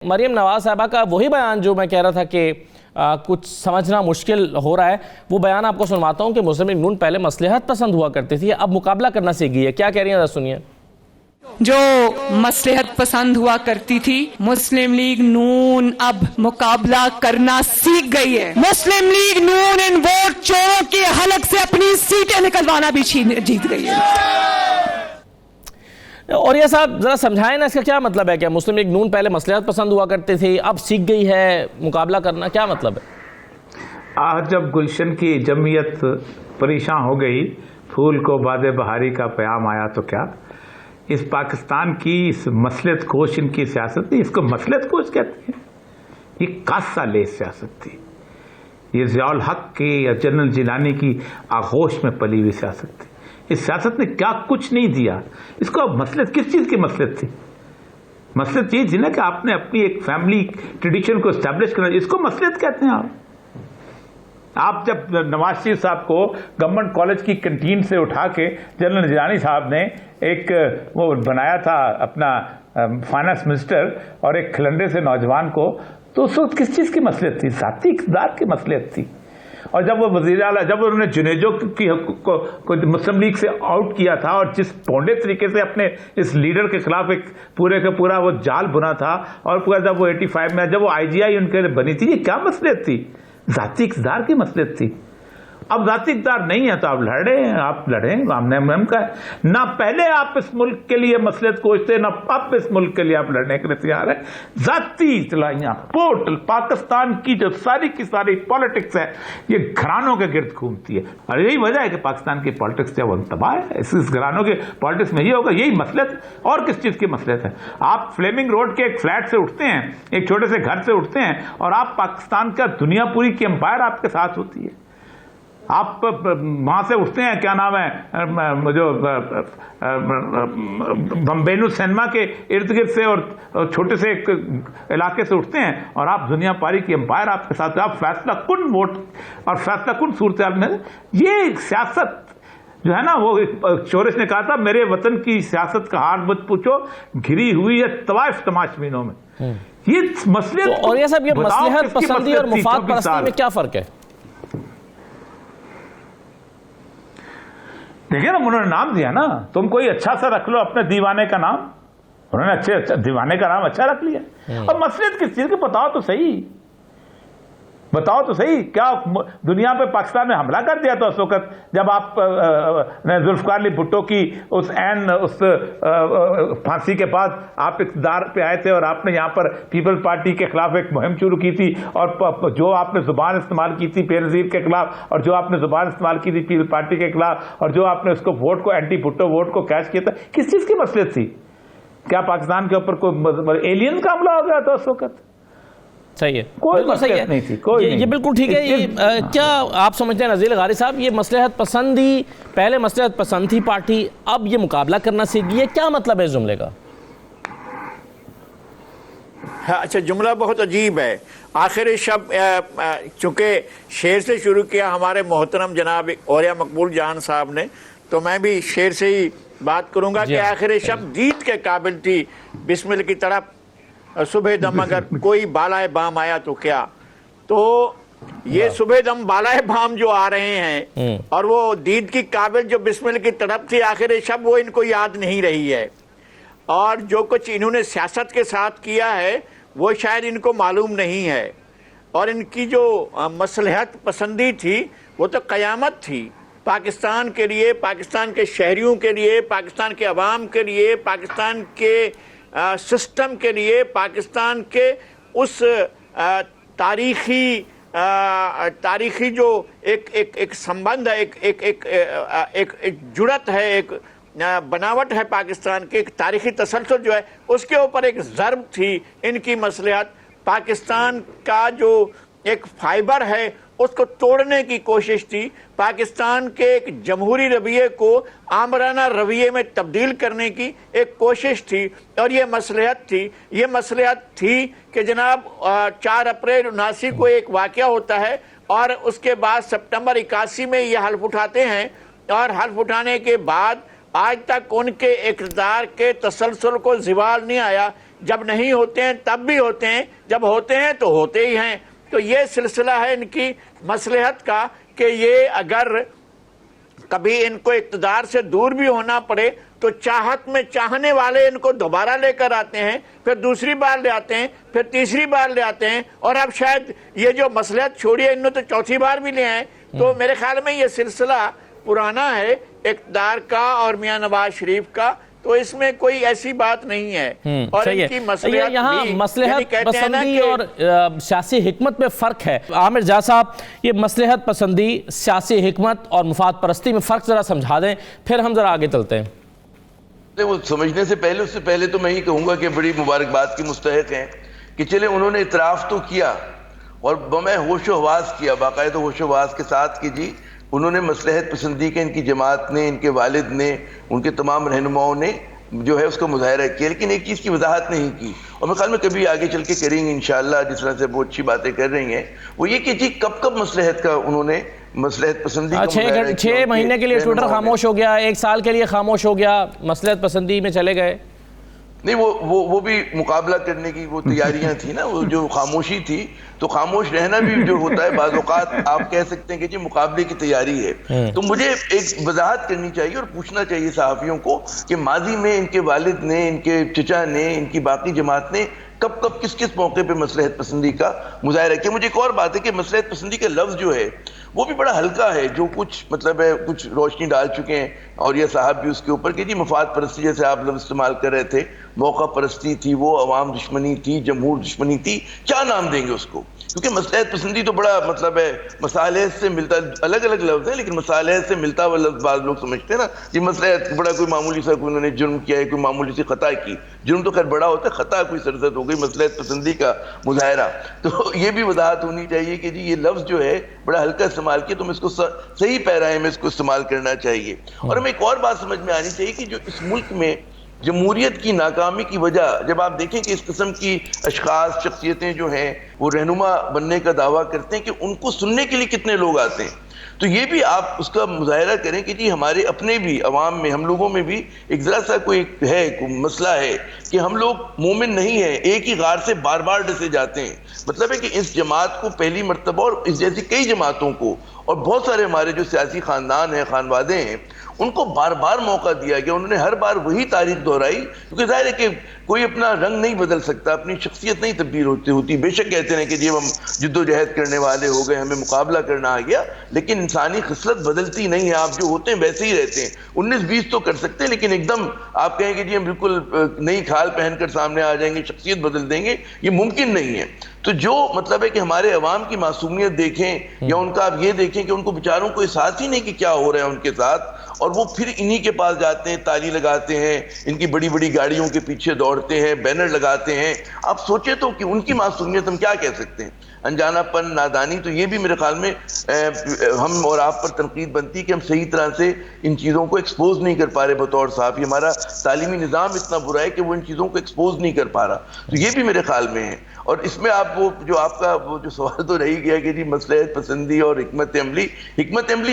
مریم نواز صاحبہ کا وہی بیان جو میں کہہ رہا تھا کہ کچھ سمجھنا مشکل ہو رہا ہے، وہ بیان آپ کو سنواتا ہوں کہ مسلم لیگ نون پہلے مصلحت پسند ہوا کرتی تھی، اب مقابلہ کرنا سیکھ گئی ہے۔ کیا کہہ رہی ہیں ذرا سنیے۔ جو مصلحت پسند ہوا کرتی تھی، مسلم لیگ نون اب مقابلہ کرنا سیکھ گئی ہے۔ مسلم لیگ نون ان ووٹ چوروں کے حلق سے اپنی سیٹیں نکلوانا بھی جیت گئی ہے۔ اور یہ صاحب ذرا سمجھائیں نا، اس کا کیا مطلب ہے؟ کہ مسلم لیگ نون پہلے مصلحت پسند ہوا کرتے تھے، اب سیکھ گئی ہے مقابلہ کرنا، کیا مطلب ہے؟ آج جب گلشن کی جمعیت پریشان ہو گئی، پھول کو باد بہاری کا پیام آیا تو کیا اس پاکستان کی اس مصلحت کوش ان کی سیاست تھی، اس کو مصلحت کوش کہتے ہیں۔ یہ کاسہ لیس سیاست تھی، یہ ضیاء الحق کی یا جنرل جیلانی کی آغوش میں پلی ہوئی سیاست تھی۔ اس سیاست نے کیا کچھ نہیں دیا، اس کو مصلحت کس چیز کی مصلحت تھی؟ مصلحت یہ تھی نا کہ آپ نے اپنی ایک فیملی ٹریڈیشن کو اسٹیبلش کرنا، اس کو مصلحت کہتے ہیں۔ آپ جب نواز شریف صاحب کو گورنمنٹ کالج کی کنٹین سے اٹھا کے جنرل جیلانی صاحب نے ایک وہ بنایا تھا اپنا فائنانس منسٹر اور ایک کھلنڈے سے نوجوان کو، تو اس وقت کس چیز کی مصلحت تھی؟ ذاتی اقتدار کی مصلحت تھی۔ اور جب وہ وزیر اعلیٰ، جب انہوں نے جنیجو کو مسلم لیگ سے آؤٹ کیا تھا اور جس پونڈے طریقے سے اپنے اس لیڈر کے خلاف ایک پورے کا پورا وہ جال بنا تھا، اور پورا جب وہ 85 میں جب وہ IGI ان کے لیے بنی تھی، یہ کیا مصلحت تھی؟ ذاتی اقتدار کی مصلحت تھی۔ اب ذاتی اقتدار نہیں ہے تو آپ لڑیں ہم کا نہ پہلے آپ اس ملک کے لیے مصلحت کوش تھے، نہ اب اس ملک کے لیے آپ لڑنے کے لیے تیار ہیں۔ ذاتی اطلاعیاں پورٹل پاکستان کی جو ساری کی ساری پالیٹکس ہے، یہ گھرانوں کے گرد گھومتی ہے، اور یہی وجہ ہے کہ پاکستان کی پالیٹکس جو ہے وہ تباہ ہے۔ اس گھرانوں کے پالیٹکس میں یہ ہوگا، یہی مصلحت، اور کس چیز کی مصلحت ہے؟ آپ فلیمنگ روڈ کے ایک فلیٹ سے اٹھتے ہیں، ایک چھوٹے سے گھر سے اٹھتے ہیں، اور آپ پاکستان کا دنیا پوری کی امپائر آپ کے ساتھ ہوتی ہے۔ آپ وہاں سے اٹھتے ہیں، کیا نام ہے، جو بمبینو سینما کے ارد گرد سے اور چھوٹے سے ایک علاقے سے اٹھتے ہیں، اور آپ دنیا پاری کی امپائر آپ کے ساتھ، آپ فیصلہ کن ووٹ اور فیصلہ کن صورتحال میں۔ یہ سیاست جو ہے نا، وہ چورش نے کہا تھا، میرے وطن کی سیاست کا حال مت پوچھو، گھری ہوئی ہے طوائف تماشبینوں میں۔ یہ مسئلے اور یہ سب، یہ مصلحت پسندی اور مفاد پرستی میں کیا فرق ہے؟ دیکھیں نا، انہوں نے نام دیا نا، تم کوئی اچھا سا رکھ لو اپنے دیوانے کا نام، انہوں نے اچھے دیوانے کا نام اچھا رکھ لیا۔ اب مصلحت کس چیز کی؟ بتاؤ تو صحیح، بتاؤ تو صحیح، کیا دنیا پہ پاکستان نے حملہ کر دیا تھا اس وقت جب آپ ذوالفقار علی بھٹو کی اس پھانسی کے بعد آپ اقتدار پہ آئے تھے، اور آپ نے یہاں پر پیپل پارٹی کے خلاف ایک مہم شروع کی تھی، اور جو آپ نے زبان استعمال کی تھی بے نظیر کے خلاف، اور جو آپ نے زبان استعمال کی تھی پیپل پارٹی کے خلاف، اور جو آپ نے اس کو ووٹ کو اینٹی بھٹو ووٹ کو کیش کیا تھا، کس چیز کی مصلحت تھی؟ کیا پاکستان کے اوپر کوئی ایلین کا حملہ ہو گیا تھا اس وقت؟ صحیح ہے، بالکل صحیح ہے، یہ بالکل ٹھیک ہے۔ کیا آپ سمجھتے ہیں نذیر غاری صاحب، یہ مصلحت پسندی، پہلے مصلحت پسند تھی پارٹی، اب یہ مقابلہ کرنا سیکھ گئی ہے، کیا مطلب ہے اس جملے کا؟ اچھا، جملہ بہت عجیب ہے۔ آخر شب چونکہ شعر سے شروع کیا ہمارے محترم جناب اولیاء مقبول جان صاحب نے، تو میں بھی شعر سے ہی بات کروں گا کہ آخر شب دید کے قابل تھی بسمل کی طرف صبح دم اگر کوئی بالائے بام آیا تو کیا۔ تو یہ صبح دم بالائے بام جو آ رہے ہیں، اور وہ دید کی قابل جو بسمل کی طرف تھی، آخر شب وہ ان کو یاد نہیں رہی ہے، اور جو کچھ انہوں نے سیاست کے ساتھ کیا ہے وہ شاید ان کو معلوم نہیں ہے، اور ان کی جو مصلحت پسندی تھی وہ تو قیامت تھی پاکستان کے لیے، پاکستان کے شہریوں کے لیے، پاکستان کے عوام کے لیے، پاکستان کے سسٹم کے لیے، پاکستان کے اس تاریخی جو ایک سمبند ہے، ایک جڑت ہے، ایک بناوٹ ہے پاکستان کے، ایک تاریخی تسلسل جو ہے، اس کے اوپر ایک ضرب تھی ان کی مصلحت۔ پاکستان کا جو ایک فائبر ہے اس کو توڑنے کی کوشش تھی، پاکستان کے ایک جمہوری رویے کو آمرانہ رویے میں تبدیل کرنے کی ایک کوشش تھی، اور یہ مصلحت تھی۔ یہ مصلحت تھی کہ جناب 4 اپریل 79 کو ایک واقعہ ہوتا ہے، اور اس کے بعد سپٹمبر 81 میں یہ حلف اٹھاتے ہیں، اور حلف اٹھانے کے بعد آج تک ان کے اقتدار کے تسلسل کو زوال نہیں آیا جب نہیں ہوتے ہیں تب بھی ہوتے ہیں، جب ہوتے ہیں تو ہوتے ہی ہیں۔ تو یہ سلسلہ ہے ان کی مصلحت کا کہ یہ اگر کبھی ان کو اقتدار سے دور بھی ہونا پڑے تو چاہت میں چاہنے والے ان کو دوبارہ لے کر آتے ہیں، پھر دوسری بار لے آتے ہیں، پھر تیسری بار لے آتے ہیں، اور اب شاید یہ جو مصلحت چھوڑی ہے انہوں تو چوتھی بار بھی لے آئے۔ تو میرے خیال میں یہ سلسلہ پرانا ہے اقتدار کا اور میاں نواز شریف کا، تو اس میں کوئی ایسی بات نہیں ہے۔ اور ان کی مصلحت یہاں بھی مصلحت پسندی اور سیاسی حکمت میں فرق ہے۔ عامر جا صاحب، یہ مصلحت پسندی، سیاسی حکمت اور مفاد پرستی میں فرق ذرا سمجھا دیں، پھر ہم ذرا آگے چلتے ہیں۔ وہ سمجھنے سے پہلے تو میں ہی کہوں گا کہ بڑی مبارکباد کی مستحق ہیں کہ چلے انہوں نے اعتراف تو کیا اور بمیں ہوش و حواس کیا، باقاعدہ ہوش و حواس کے ساتھ کہ جی انہوں نے مصلحت پسندی کے ان کی جماعت نے، ان کے والد نے، ان کے تمام رہنماؤں نے جو ہے اس کا مظاہرہ کیا، لیکن ایک چیز کی وضاحت نہیں کی، اور میں خیال میں کبھی آگے چل کے کریں گے انشاءاللہ، جس طرح سے وہ اچھی باتیں کر رہی ہیں، وہ یہ کہ جی کب مصلحت کا انہوں نے مصلحت پسندی کا مظاہرہ کیا۔ 6 مہینے کے لیے ٹویٹر خاموش ہو گیا، 1 سال کے لیے خاموش ہو گیا، مصلحت پسندی میں چلے گئے۔ نہیں، وہ بھی مقابلہ کرنے کی وہ تیاریاں تھی نا، وہ جو خاموشی تھی، تو خاموش رہنا بھی جو ہوتا ہے بعض اوقات آپ کہہ سکتے ہیں کہ جی مقابلے کی تیاری ہے۔ تو مجھے ایک وضاحت کرنی چاہیے اور پوچھنا چاہیے صحافیوں کو کہ ماضی میں ان کے والد نے، ان کے چچا نے، ان کی باقی جماعت نے کب کس موقع پہ مصلحت پسندی کا مظاہرہ کیا۔ مجھے ایک اور بات ہے کہ مصلحت پسندی کا لفظ جو ہے وہ بھی بڑا ہلکا ہے، جو کچھ مطلب ہے کچھ روشنی ڈال چکے ہیں اور یہ صاحب بھی اس کے اوپر کہ جی مفاد پرستی، جیسے آپ لفظ استعمال کر رہے تھے، موقع پرستی تھی، وہ عوام دشمنی تھی، جمہور دشمنی تھی، کیا نام دیں گے اس کو؟ کیونکہ مصلحت پسندی تو بڑا مطلب ہے مصالحت سے ملتا، الگ الگ لفظ ہیں لیکن مصالحت سے ملتا ہوا لفظ بعض لوگ سمجھتے ہیں نا جی مصلحت بڑا کوئی معمولی سا انہوں نے جرم کیا ہے، کوئی معمولی سی خطا کی، جرم تو خیر بڑا ہوتا ہے، خطا کوئی سرزد ہو گئی، مصلحت پسندی کا مظاہرہ۔ تو یہ بھی وضاحت ہونی چاہیے کہ جی یہ لفظ جو ہے بڑا ہلکا استعمال کیا، تم اس کو صحیح پیرائے میں اس کو استعمال کرنا چاہیے۔ اور ہمیں ایک اور بات سمجھ میں آنی چاہیے کہ جو اس ملک میں جمہوریت کی ناکامی کی وجہ، جب آپ دیکھیں کہ اس قسم کی اشخاص، شخصیتیں جو ہیں وہ رہنما بننے کا دعویٰ کرتے ہیں کہ ان کو سننے کے لیے کتنے لوگ آتے ہیں، تو یہ بھی آپ اس کا مظاہرہ کریں کہ جی ہمارے اپنے بھی عوام میں، ہم لوگوں میں بھی ایک ذرا سا کوئی مسئلہ ہے کہ ہم لوگ مومن نہیں ہیں، ایک ہی غار سے بار بار ڈسے جاتے ہیں۔ مطلب ہے کہ اس جماعت کو پہلی مرتبہ اور اس جیسی کئی جماعتوں کو اور بہت سارے ہمارے جو سیاسی خاندان ہیں، خانوادے ہیں، ان کو بار بار موقع دیا گیا، انہوں نے ہر بار وہی تاریخ دہرائی، کیونکہ ظاہر ہے کہ کوئی اپنا رنگ نہیں بدل سکتا، اپنی شخصیت نہیں تبدیل ہوتی۔ بے شک کہتے ہیں کہ جی ہم جد و جہد کرنے والے ہو گئے، ہمیں مقابلہ کرنا آ گیا، لیکن انسانی خصلت بدلتی نہیں ہے، آپ جو ہوتے ہیں ویسے ہی رہتے ہیں۔ 19-20 تو کر سکتے ہیں، لیکن ایک دم آپ کہیں کہ جی ہم بالکل نئی کھال پہن کر سامنے آ جائیں گے، شخصیت بدل دیں گے، یہ ممکن نہیں ہے۔ تو جو مطلب ہے کہ ہمارے عوام کی معصومیت دیکھیں یا ان کا آپ یہ دیکھیں کہ ان کو بیچاروں کو احساس ہی نہیں کہ کیا ہو رہا ہے ان کے ساتھ، اور وہ پھر انہی کے پاس جاتے ہیں، تالی لگاتے ہیں، ان کی بڑی بڑی گاڑیوں کے پیچھے دوڑتے ہیں، بینر لگاتے ہیں۔ آپ سوچیں تو کہ ان کی معصومیت ہم کیا کہہ سکتے ہیں، انجانا پن، نادانی۔ تو یہ بھی میرے خیال میں ہم اور آپ پر تنقید بنتی کہ ہم صحیح طرح سے ان چیزوں کو ایکسپوز نہیں کر پا رہے بطور صحافی، ہمارا تعلیمی نظام اتنا برا ہے کہ وہ ان چیزوں کو ایکسپوز نہیں کر پا رہا، تو یہ بھی میرے خیال میں ہے۔ اور اس میں آپ وہ جو آپ کا وہ جو سوال تو رہی گیا کہ جی مصلحت پسندی اور حکمت عملی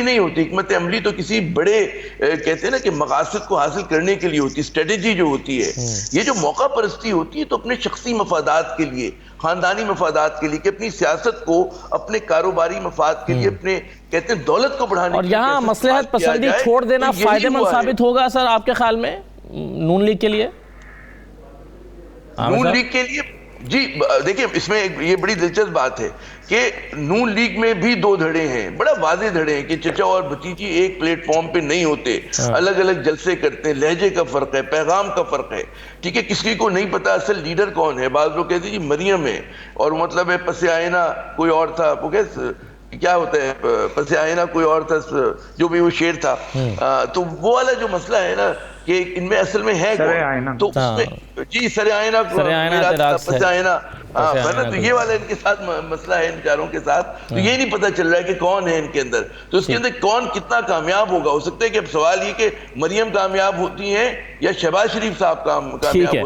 نہیں ہوتی، حکمت عملی تو کسی بڑے کہتے ہیں نا کہ مقاصد کو حاصل کرنے کے لیے ہوتی، اسٹریٹجی جو ہوتی ہے۔ یہ جو موقع پرستی ہوتی ہے تو اپنے شخصی مفادات کے لیے، خاندانی مفادات کے لیے، کہ اپنی سیاست کو اپنے کاروباری مفاد کے لیے، اپنے کہتے ہیں دولت کو بڑھانے کے لیے۔ اور یہاں مصلحت پسندی چھوڑ دینا فائدہ مند ثابت ہوگا سر آپ کے خیال میں نون لیگ کے لیے؟ نون لیگ کے لیے جی دیکھیں، اس میں یہ بڑی دلچسپ بات ہے کہ نون لیگ میں بھی 2 دھڑے ہیں، بڑا واضح دھڑے ہیں کہ چچا اور بھتیجی ایک پلیٹ فارم پہ نہیں ہوتے، الگ الگ جلسے کرتے ہیں، لہجے کا فرق ہے، پیغام کا فرق ہے، ٹھیک ہے۔ کسی کو نہیں پتا اصل لیڈر کون ہے، بعض لوگ کہتے ہیں جی مریم ہے، اور مطلب ہے پس آئینہ کوئی اور تھا، وہ کیا ہوتا ہے پس آئینہ کوئی اور تھا، جو بھی وہ شعر تھا۔ تو وہ والا جو مسئلہ ہے نا کہ ان میں اصل میں ہے کون، تو اس میں جی سر آئینہ پس آئینہ، تو یہ والا ان کے ساتھ مسئلہ ہے، ان چاروں کے ساتھ۔ تو یہ نہیں پتہ چل رہا ہے کہ کون ہے ان کے اندر، تو اس کے اندر کون کتنا کامیاب ہوگا۔ ہو سکتا ہے کہ اب سوال یہ کہ مریم کامیاب ہوتی ہیں یا شہباز شریف صاحب کامیاب ہوتے ہیں۔